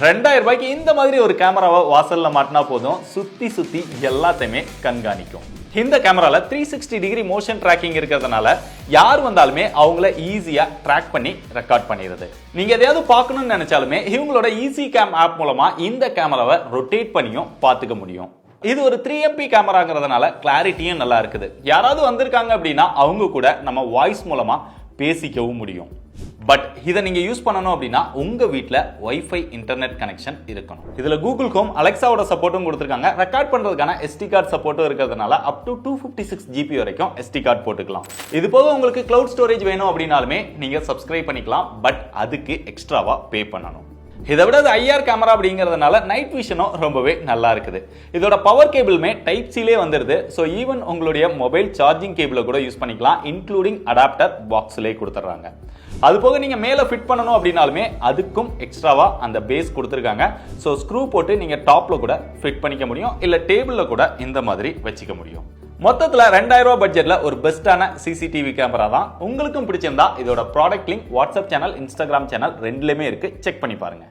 2000 ரூபாய்க்கு இந்த மாதிரி ஒரு கேமராவை வாசல்ல மாட்டினா போதும், சுத்தி சுத்தி எல்லாத்தையுமே கண்காணிக்கும். இந்த கேமரால 360 டிகிரி மோஷன் டிராக்கிங் இருக்கிறதுனால யார் வந்தாலுமே அவங்கள ஈஸியா ட்ராக் பண்ணி ரெக்கார்ட் பண்ணிடுது. நீங்க எதையாவது பார்க்கணும்னு நினைச்சாலுமே இவங்களோட ஈஸி கேம் ஆப் மூலமா இந்த கேமராவை ரொட்டேட் பண்ணியும் பார்த்துக்க முடியும். இது ஒரு 3MP கேமராங்கிறதுனால கிளாரிட்டியும் நல்லா இருக்குது. யாராவது வந்திருக்காங்க அப்படின்னா அவங்க கூட நம்ம வாய்ஸ் மூலமா பேசிக்கவும் முடியும். பட் இதை நீங்க யூஸ் பண்ணணும் அப்படின்னா உங்க வீட்ல வைஃபை இன்டர்நெட் கனெக்ஷன் இருக்கணும். இதுல கூகுள் ஹோம், அலெக்சாவோட சப்போர்ட்டும் கொடுத்திருக்காங்க. ரெக்கார்ட் பண்றதுக்கான SD கார்டு சப்போர்ட்டும் இருக்கிறதுனால அப் டு 256 GB வரைக்கும் SD கார்டு போட்டுக்கலாம். இது போக உங்களுக்கு கிளவுட் ஸ்டோரேஜ் வேணும் அப்படின்னாலுமே நீங்க சப்ஸ்கிரைப் பண்ணிக்கலாம். பட் அதுக்கு எக்ஸ்ட்ராவா பே பண்ணணும். இதை விட IR கேமரா அப்படிங்கிறதுனால நைட் விஷனும் ரொம்பவே நல்லா இருக்குது. இதோட பவர் கேபிளுமே டைப் சிலே வந்துருது. ஸோ ஈவன் உங்களுடைய மொபைல் சார்ஜிங் கேபிளை கூட யூஸ் பண்ணிக்கலாம். இன்க்ளூடிங் அடாப்டர் பாக்ஸ்லேயே கொடுத்துட்றாங்க. அது போக நீங்க மேலே ஃபிட் பண்ணணும் அப்படின்னாலுமே அதுக்கும் எக்ஸ்ட்ராவா அந்த பேஸ் கொடுத்துருக்காங்க. ஸோ ஸ்க்ரூ போட்டு நீங்க டாப்ல கூட ஃபிட் பண்ணிக்க முடியும், இல்ல டேபிள்ல கூட இந்த மாதிரி வச்சுக்க முடியும். மொத்தத்தில் 2000 ரூபாய் பட்ஜெட்ல ஒரு பெஸ்டான CCTV கேமரா தான். உங்களுக்கும் பிடிச்சிருந்தா இதோட product link WhatsApp channel, Instagram channel ரெண்டுலயுமே இருக்கு. செக் பண்ணி பாருங்க.